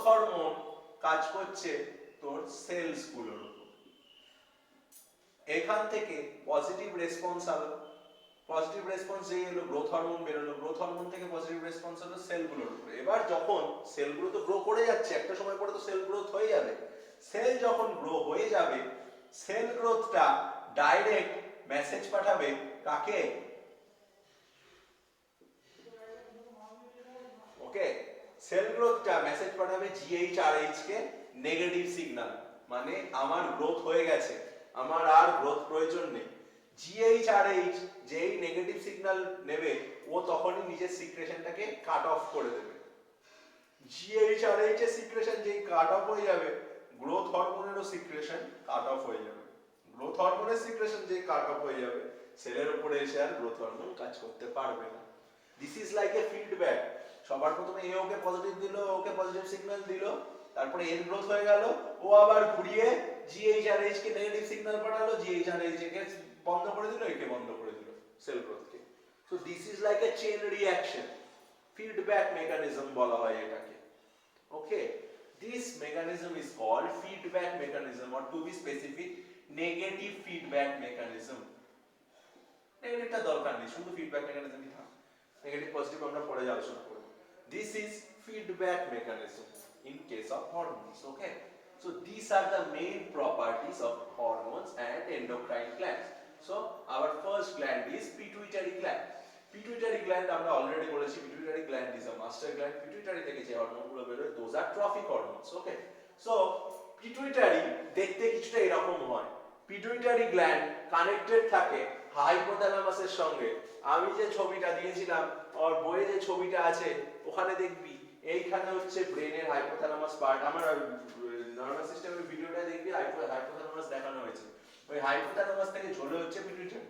Hormone কাজ করছে তোর সেলস গুলোর উপর। এখান থেকে পজিটিভ রেসপন্স হলো, পজিটিভ রেসপন্স যেই এলো গ্রোথ হরমোন বেরোলো, গ্রোথ হরমোন থেকে পজিটিভ রেসপন্স হলো সেলগুলোর উপরে। এবার যখন সেলগুলো তো গ্রো করে যাচ্ছে, একটা সময় পরে তো সেল গ্রোথ হয়ে যাবে। সেল যখন গ্রো হয়ে যাবে, সেল গ্রোথটা ডাইরেক্ট মেসেজ পাঠাবে কাকে? ওকে, সেল গ্রোথটা মেসেজ পাঠাবে জিএইচআরএইচ কে, নেগেটিভ সিগন্যাল, মানে আমার গ্রোথ হয়ে গেছে, আমার আর গ্রোথ প্রয়োজন নেই। জিএইচআরএইচ যেই নেগেটিভ সিগন্যাল নেবে, ও তখনই নিজের সিক্রেশনটাকে কাট অফ করে দেবে। জিএইচআরএইচ এর সিক্রেশন যেই কাট অফ হয়ে যাবে, গ্রোথ হরমোনেরও সিক্রেশন কাট অফ হয়ে যাবে। গ্রোথ হরমোনের সিক্রেশন যেই কাট অফ হয়ে যাবে, সেলের উপরে এসে আর গ্রোথ হরমোন কাজ করতে পারবে না। This is like A feedback. সবার প্রথমে এ ওকে পজিটিভ দিল, ওকে পজিটিভ সিগন্যাল দিল, তারপরে এর গ্রোথ হয়ে গেল, ও আবার ঘুরিয়ে জিএইচআরএইচ কে নেগেটিভ সিগন্যাল পাঠালো, জিএইচআরএইচ কে বন্ধ করে দিল, একে বন্ধ করে দিল সেল গ্রোথকে। So this is like a chain reaction, feedback mechanism বলা হয় এটাকে। ওকে, this mechanism is called feedback mechanism, or to be specific, negative feedback mechanism. নেগেটিভটা দরকার নেই, শুধু ফিডব্যাক মেকানিজমই থাক, নেগেটিভ পজিটিভ আমরা পরে আলোচনা করব। This is feedback mechanism in case of hormones. Okay, so these are the main properties of hormones and endocrine glands. So our first gland is pituitary gland. Pituitary gland আমরা already বলেছি, pituitary gland is a master gland. pituitary থেকে যে হরমোনগুলো বের হয়, those are trophic hormones. Okay, so pituitary দেখতে কিছুটা এরকম হয়। pituitary gland কানেক্টেড থাকে হাইপোথ্যালামাসের সঙ্গে। আমি যে ছবিটা দিয়েছিলাম, আর বইয়ে যে ছবিটা আছে, ওখানে দেখবি এইখানে হচ্ছে ব্রেনের হাইপোথ্যালামাস পার্ট। আমার নার্ভাস সিস্টেমের ভিডিওটা দেখবি, হাইপোথ্যালামাস দেখানো হয়েছে। ওই হাইপোথ্যালামাস থেকে ঝোলে হচ্ছে পিটুইটারি।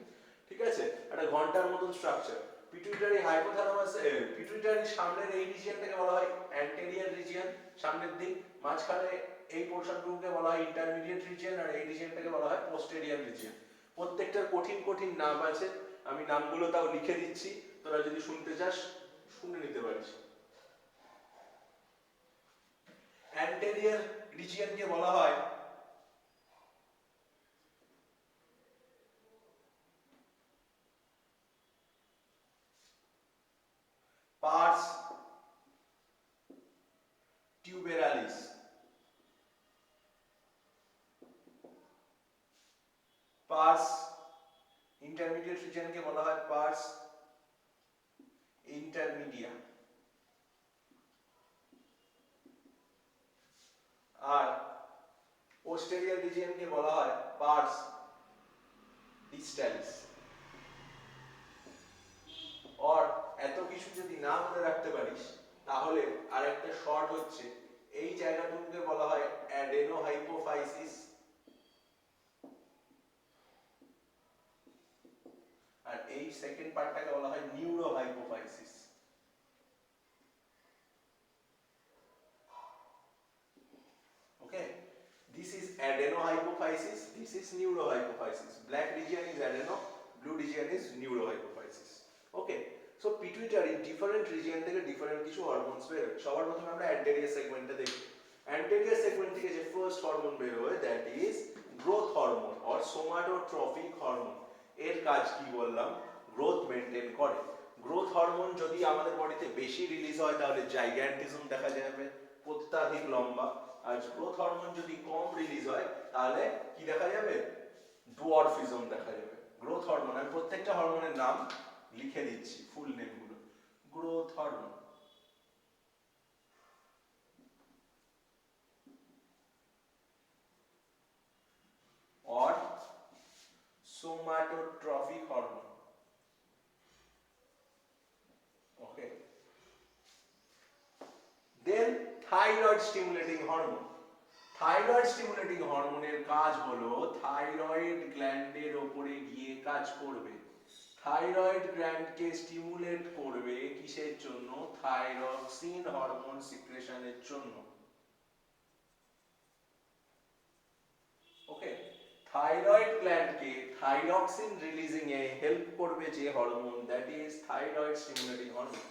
ঠিক আছে, একটা ঘন্টার মতন স্ট্রাকচার। পিটুইটারি হাইপোথ্যালামাস, পিটুইটারির সামনের এই রিজিয়নটাকে বলা হয় অ্যান্টেরিয়র রিজিয়ন, সামনের দিক। মাঝখানে এই পোরশনগুলোকে বলা হয় ইন্টারমিডিয়েট রিজিয়ন, আর এই রিজিয়নটাকে বলা হয় পোস্টেরিয়র রিজিয়ন। প্রত্যেকটার কঠিন কঠিন নাম আছে, আমি নামগুলো তাও লিখে দিচ্ছি, তোরা যদি শুনতে চাস শুনে নিতে পারিস। অ্যান্টেরিয়র রিজিয়নকে বলা হয় পার্স টিউবেরালিস। পার্স ইন্টারমিডিয়েট রিজিয়নকে বলা হয় পার্স ইন্টারমিডিয়া। আর পোস্টেরিয়র রিজিয়নকে বলা হয় পার্স ডিস্টালিস। আর এত কিছু যদি না মনে রাখতে পারিস, তাহলে আরেকটা শর্ট হচ্ছে, এই জায়গাটুকুকে বলা হয় অ্যাডেনোহাইপোফাইসিস, আর এই সেকেন্ড পার্টটাকে বলা হয় neurohypophysis. Okay, this is adenohypophysis, this is neurohypophysis. Black region is adeno, blue region is neurohypophysis. Okay, so pituitary different region থেকে different কিছু হরমোনস বের হয়। সবার প্রথমে আমরা anterior segment-টা দেখি। anterior segment থেকে যে first hormone বের হয়, that is growth hormone or somatotrophic hormone. এর কাজ কি বললাম? গ্রোথ মেইনটেইন করে। গ্রোথ হরমোন যদি আমাদের বডিতে বেশি রিলিজ হয়, তাহলে জাইগ্যান্টিজম দেখা যাবে, অত্যাধিক লম্বা। আর গ্রোথ হরমোন যদি কম রিলিজ হয়, তাহলে কি দেখা যাবে? ডোয়ার্ফিজম দেখা যাবে। গ্রোথ হরমোন, আমি প্রত্যেকটা হরমোনের নাম লিখে দিচ্ছি, ফুল নেমগুলো। Growth hormone, or somatotrophic hormone. Okay, then thyroid stimulating hormone. Thyroid stimulating হরমোনের কাজ হলো থাইরয়েড গ্ল্যান্ডের উপরে গিয়ে কাজ করবে। থাইরয়েড গ্ল্যান্ডকে স্টিমুলেট করবে কিসের জন্য? থাইরক্সিন হরমোন সিক্রেশনের জন্য। ওকে, থাইরয়েড গ্ল্যান্ডকে থাইরক্সিন রিলিজিং এ হেল্প করবে যে hormone, that is thyroid stimulating hormone.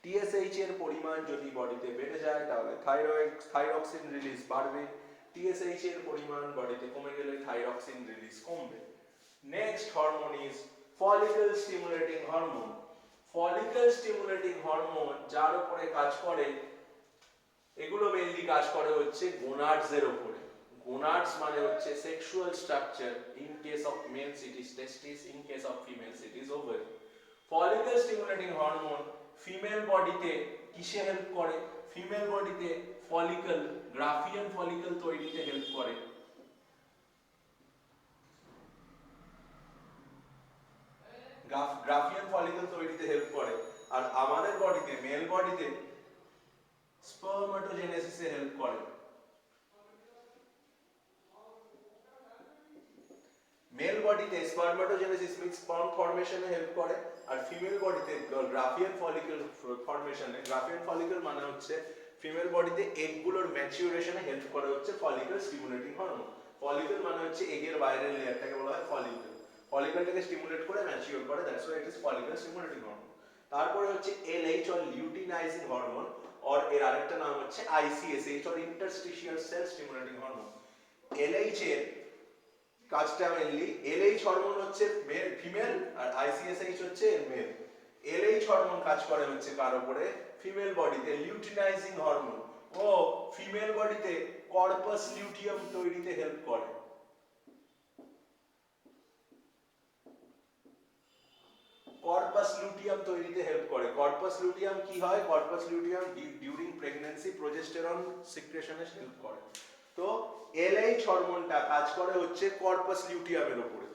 TSH এর পরিমাণ যদি বডিতে বেড়ে যায় তাহলে থাইরক্সিন রিলিজ বাড়বে, টিএসএইচ এর পরিমাণ বডিতে কমে গেলে থাইরক্সিন রিলিজ কমবে। Next hormone is follicle stimulating hormone. Follicle stimulating hormone যার উপরে কাজ করে, এগুলো মেইনলি কাজ করে হচ্ছে গোনাডস এর উপরে। গোনাডস মানে হচ্ছে sexual structure, in case of males it is testis, in case of females it is ovary. Follicle stimulating hormone female বডিতে কিসে হেল্প করে? ফিমেল বডিতে ফলিকল, গ্রাফিয়ান ফলিকল তৈরিতে হেল্প করে। গ্রাফিয়ান ফলিকল তৈরিতে হেল্প করে। আর আমাদের বডিতে, মেল বডিতে স্পারমাটোজেনেসিসে হেল্প করে। মেল বডিতে স্পারমাটোজেনেসিস মিন্স স্পার্ম ফর্মেশনে হেল্প করে, আর ফিমেল বডিতে গ্রাফিয়ান ফলিকল ফর্মেশনে, গ্রাফিয়ান ফলিকল মানে হচ্ছে ফিমেল বডিতে এগ গুলোর ম্যাচিউরেশনে হেল্প করে হচ্ছে ফলিকল স্টিমুলেটিং হরমোন। ফলিকল মানে হচ্ছে এগের বাইরের লেয়ারটাকে বলা হয় ফলিকল। ফলিকলটাকে স্টিমুলেট করে ম্যাচিউর করে, that's why it is follicle stimulating hormone. তারপরে হচ্ছে LH or luteinising hormone, or এর আরেকটা নাম হচ্ছে ICSH or interstitial sell stimulating hormone. LH এর কাজটা মেইনলি, এলএইচ হরমোন হচ্ছে ফিমেল আর আইসিএসএইচ হচ্ছে মেল। এলএইচ হরমোন কাজ করে হচ্ছে কার উপরে? ফিমেল বডিতে লিউটিনাইজিং হরমোন। ও ফিমেল বডিতে কর্পাস লিউটিয়াম তৈরিতে হেল্প করে। কর্পাস লুটিয়াম তৈরিতে হেল্প করে। কর্পাস লুটিয়াম কি হয়? Corpus luteum during pregnancy progesterone সিক্রেশনে হেল্প করে। তো এলএইচ হরমোনটা কাজ করে হচ্ছে কর্পাস লিউটিয়ামের উপরে,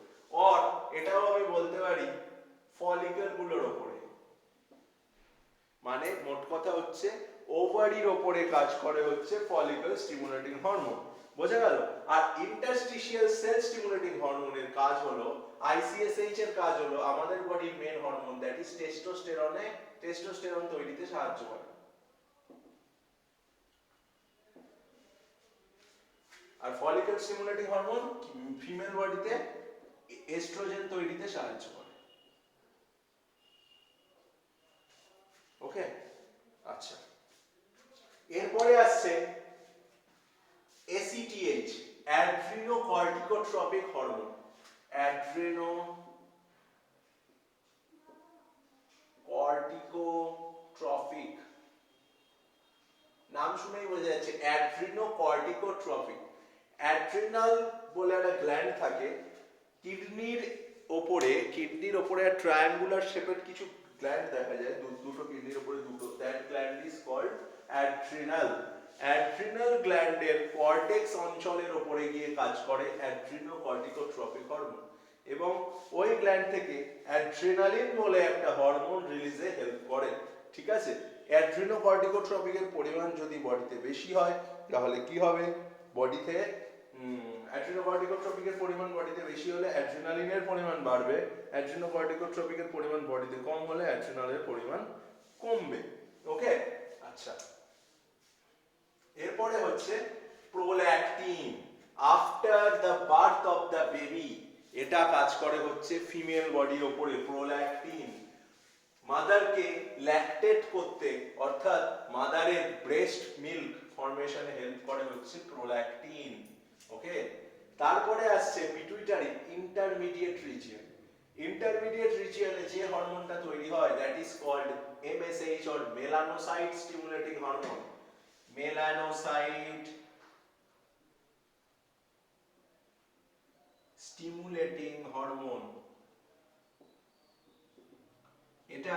আর এটাও আমি বলতে পারি ফলিকল গুলোর উপরে। মানে মোট কথা হচ্ছে ওভারির উপরে কাজ করে হচ্ছে ফলিকল স্টিমুলেটিং হরমোন। বোঝা গেল? আর ইন্টারস্টিশিয়াল সেল স্টিমুলেটিং হরমোনের কাজ হলো, আইসিএসএইচ এর কাজ হলো আমাদের বডির main hormone, that is testosterone তৈরিতে সাহায্য করে। আর ফলিকল স্টিমুলেটিং হরমোন ফিমেল বডিতে এস্ট্রোজেন তৈরিতে সাহায্য করে। ওকে, আচ্ছা। এরপরে আসছে এসিটিএইচ, অ্যাড্রিনোকর্টিকোট্রপিক হরমোন। অ্যাড্রিনোকর্টিকোট্রপিক, নাম শুনেই বোঝা যাচ্ছে অ্যাড্রিনোকর্টিকোট্রপিক। অ্যাড্রিনাল বলে একটা গ্ল্যান্ড থাকে কিডনির ওপরে, ট্রায়াঙ্গুলার শেপের কিছু গ্ল্যান্ড দেখা যায়, দুটো কিডনির উপরে দুটো, that gland is called adrenal. Adrenal গ্ল্যান্ডের কর্টেক্স অঞ্চলের উপরে গিয়ে কাজ করে অ্যাড্রিনোকর্টিকোট্রপিক হরমোন, এবং ওই গ্ল্যান্ড থেকে অ্যাড্রিনালিন বলে একটা হরমোন রিলিজে হেল্প করে। ঠিক আছে? অ্যাড্রিনোকর্টিকোট্রপিকের পরিমাণ যদি বডিতে বেশি হয় তাহলে কি হবে? বডিতে অ্যাড্রিনোকর্টিকোট্রপিকের পরিমাণ বডিতে বেশি হলে অ্যাড্রিনালিনের পরিমাণ বাড়বে, অ্যাড্রিনোকর্টিকোট্রপিকের পরিমাণ বডিতে কম হলে অ্যাড্রিনালের পরিমাণ কমবে। ওকে, আচ্ছা। এরপরে হচ্ছে prolactin. After the birth of the baby, এটা কাজ করে হচ্ছে ফিমেল বডির উপরে। প্রোল্যাকটিন মাদারকে ল্যাকটেট করতে, অর্থাৎ মাদারের ব্রেস্ট মিল্ক ফর্মেশনে হেল্প করে হচ্ছে প্রোল্যাকটিন। ওকে, তারপরে আসছে পিটুইটারি, ইন্টারমিডিয়েট রিজিয়ন। ইন্টারমিডিয়েট রিজিয়নে যে হরমোনটা তৈরি হয় that is called MSH or melanocyte stimulating hormone. Melanocyte stimulating hormone, এটা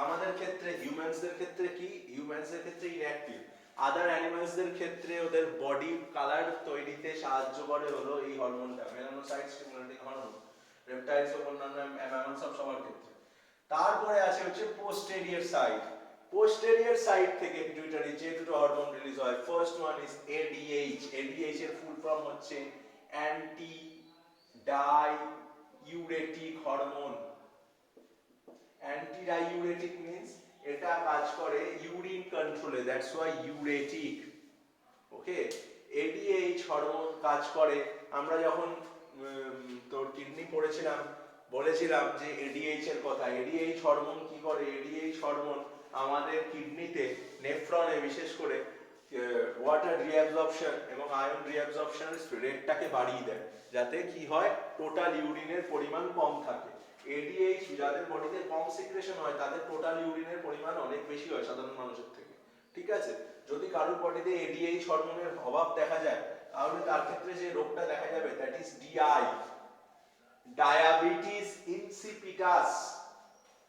আমাদের ক্ষেত্রে, হিউম্যানসদের ক্ষেত্রে কি? হিউম্যানসদের ক্ষেত্রে ইনঅ্যাক্টিভ, আদার অ্যানিমালসদের ক্ষেত্রে ওদের বডি কালার তৈরিতে সাহায্য করে হলো এই হরমোনটা, মেলানোসাইট স্টিমুলেটিং হরমোন। রেপটাইলস ও অন্যান্য ম্যামালস সবার ক্ষেত্রে। তারপরে আছে হচ্ছে পোস্টেরিয়র সাইড। পোস্টেরিয়র সাইড থেকে পিটুইটারি যে দুটো হরমোন রিলিজ হয়, first one is ADH. ADH এর ফুল ফর্ম হচ্ছে anti diuretic hormone. Anti diuretic means এটা কাজ করে ইউরিন কন্ট্রোলে, that's why uretic. Okay, ADH hormone কাজ করে, আমরা যখন তোর কিডনি পড়েছিলাম বলেছিলাম যে এডিএইচ এর কথা। এডিএইচ হরমোন কি করে? এডিএইচ হরমোন আমাদের কিডনিতে নেফ্রনে বিশেষ করে ওয়াটার রিঅ্যাবজর্পশন এবং আয়রন রিঅ্যাবজর্পশনের রেটটাকে বাড়িয়ে দেয়, যাতে কি হয় টোটাল ইউরিনের পরিমাণ কম থাকে। এডিএইচ যাদের বডিতে কম সিক্রেশন হয় তাদের টোটাল ইউরিনের পরিমাণ অনেক বেশি হয় সাধারণ মানুষের থেকে। ঠিক আছে, যদি কারোর বডিতে এডিএইচ হরমোনের অভাব দেখা যায় তাহলে তার ক্ষেত্রে যে রোগটা দেখা যাবে that is DI, diabetes insipidus.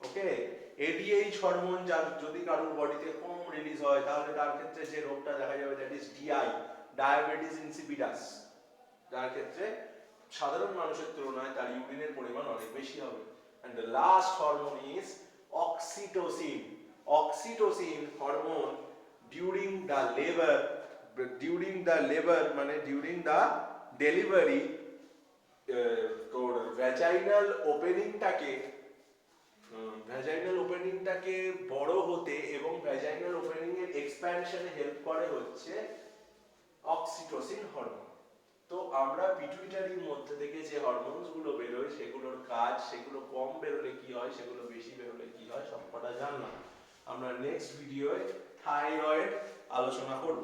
Okay, ADH hormone যদি কারোর বডিতে কম রিলিজ হয় তাহলে তার ক্ষেত্রে যে রোগটা দেখা যাবে that is DI, diabetes insipidus, যার ক্ষেত্রে সাধারণ মানুষের তুলনায় তার ইউরিনের পরিমাণ অনেক বেশি হবে। and the last hormone is oxytocin. Oxytocin hormone during the labor মানে during the delivery তোর ভ্যাজাইনাল ওপেনিংটাকে বড় হতে এবং ভ্যাজাইনাল ওপেনিং এর এক্সপ্যানশনে হেল্প করে হচ্ছে অক্সিটোসিন হরমোন। তো আমরা পিটুইটারির মধ্যে থেকে যে হরমোনস গুলো বেরোয় সেগুলোর কাজ, সেগুলো কম বেরোলে কি হয়, সেগুলো বেশি বেরোলে কি হয়, সবকটা জানলাম। আমরা নেক্সট ভিডিওয়ে থাইরয়েড আলোচনা করব।